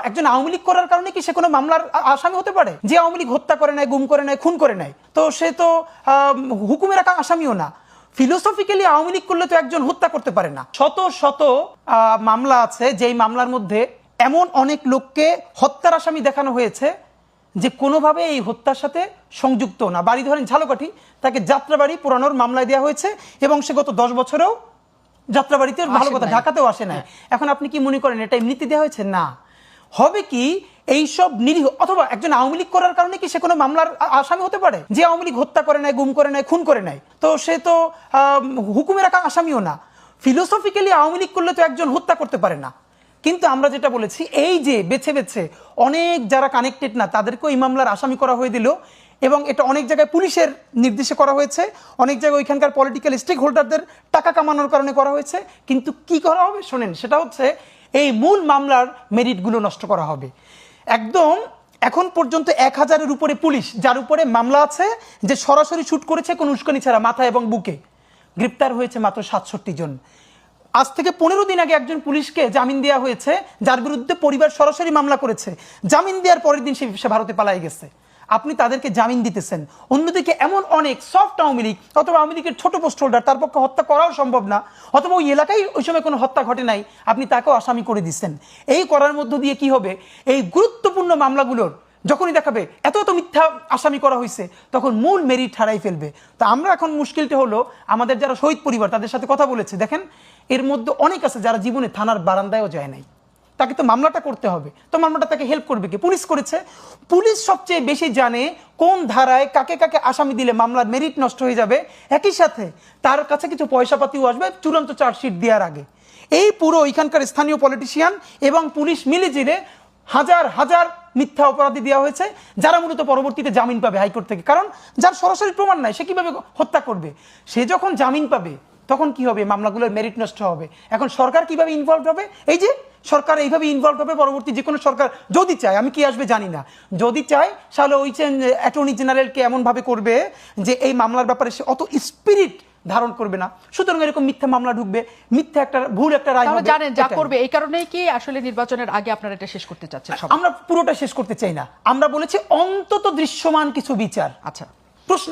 একজন আওয়ামী লীগ করার কারণে কি সে কোনো মামলার আসামি হতে পারে? যে আওয়ামী লীগ হত্যা করে নাই, গুম করে নাই, খুন করে নাই, তো সে তো হুকুমের আসামিও না। ফিলোসফিক্যালি আওয়ামী লীগ করলে তো একজন হত্যা করতে পারে না। শত শত মামলা আছে যেই মামলার মধ্যে এমন অনেক লোককে হত্যার আসামি দেখানো হয়েছে যে কোনোভাবে এই হত্যার সাথে সংযুক্ত না। বাড়ি ধরেন ঝালকাঠি, তাকে যাত্রাবাড়ি পুরানোর মামলায় দেওয়া হয়েছে এবং সে গত 10 বছরেও যাত্রাবাড়িতে, ভালো কথা, ঢাকাতেও আসে না। এখন আপনি কি মনে করেন এটা এমনিতে দেওয়া হয়েছে? না। হবে কি এইসব নিরীহ, অথবা একজন আওয়ামী লীগ করার কারণে কি সে কোনো মামলার আসামি হতে পারে? যে আওয়ামী লীগ হত্যা করে নাই, গুম করে নাই, খুন করে নাই, তো সে তো হুকুমের আসামিও না। ফিলোসফিক্যালি আওয়ামী লীগ করলে তো একজন হত্যা করতে পারে না। কিন্তু আমরা যেটা বলেছি, এই যে বেছে বেছে অনেক যারা কানেক্টেড না তাদেরকেও এই মামলার আসামি করা হয়ে দিল, এবং এটা অনেক জায়গায় পুলিশের নির্দেশে করা হয়েছে, অনেক জায়গায় ওইখানকার পলিটিক্যাল স্টেক হোল্ডারদের টাকা কামানোর কারণে করা হয়েছে। কিন্তু কি করা হবে শোনেন, সেটা হচ্ছে এই মূল মামলার মেরিটগুলো নষ্ট করা হবে। একদম এখন পর্যন্ত 1000-এর উপরে পুলিশ যার উপরে মামলা আছে, যে সরাসরি শুট করেছে কোনো উস্কানি ছাড়া মাথা এবং বুকে, গ্রেপ্তার হয়েছে মাত্র 67 জন। আজ থেকে 15 দিন আগে একজন পুলিশকে জামিন দেওয়া হয়েছে যার বিরুদ্ধে পরিবার সরাসরি মামলা করেছে। জামিন দেওয়ার পরের দিন সে ভারতে পালাই গেছে। আপনি তাদেরকে জামিন দিতেছেন। অন্যদিকে এমন অনেক সফট আওয়ামী লীগ অথবা আওয়ামী লীগের ছোট পোস্ট হোল্ডার, তার পক্ষে হত্যা করাও সম্ভব না, অথবা ওই এলাকায় ওই সময় কোনো হত্যা ঘটে নাই, আপনি তাকেও আসামি করে দিচ্ছেন। এই করার মধ্য দিয়ে কি হবে, এই গুরুত্বপূর্ণ মামলাগুলোর যখনই দেখাবে এত এত মিথ্যা আসামি করা হয়েছে, তখন মূল মেরিট হারাই ফেলবে। তো আমরা এখন মুশকিলটা হলো, আমাদের যারা শহীদ পরিবার তাদের সাথে কথা বলেছে, দেখেন এর মধ্যে অনেক আছে যারা জীবনে থানার বারান্দায়ও যায় নাই। তাকে তো মামলাটা করতে হবে, তো মামলাটা তাকে হেল্প করবে কি? পুলিশ করেছে। পুলিশ সবচেয়ে বেশি জানে কোন ধারায় কাকে কাকে আসামি দিলে মামলার মেরিট নষ্ট হয়ে যাবে। একই সাথে তার কাছে কিছু পয়সাপাতিও আসবে চূড়ান্ত চার্জশিট দেওয়ার আগে। এই পুরো এখানকার স্থানীয় পলিটিশিয়ান এবং পুলিশ মিলে জিরে হাজার হাজার মিথ্যা অপরাধী দেওয়া হয়েছে, যারা মূলত পরবর্তীতে জামিন পাবে হাইকোর্ট থেকে। কারণ যার সরাসরি প্রমাণ নাই সে কিভাবে হত্যা করবে? সে যখন জামিন পাবে তখন কি হবে, মামলাগুলোর মেরিট নষ্ট হবে। এখন সরকার কিভাবে ইনভলভ হবে? এই যে সরকার এইভাবে ইনভলভ হবে, পরবর্তী যে কোনো সরকার যদি চায়, আমি কি আসবে জানি না, যদি চায় তাহলে ওই অ্যাটর্নি জেনারেলকে এমনভাবে করবে যে এই মামলার ব্যাপারে সে অত স্পিরিট ধারণ করবে না। সুতরাং এরকম মিথ্যা মামলা ঢুকবে, মিথ্যা একটা ভুল একটা রায় হবে। জানেন যা করবে, এই কারণেই কি আসলে নির্বাচনের আগে আপনারা এটা শেষ করতে চাচ্ছেন? আমরা পুরোটা শেষ করতে চাই না, আমরা বলেছি অন্তত দৃশ্যমান কিছু বিচার। আচ্ছা, প্রশ্ন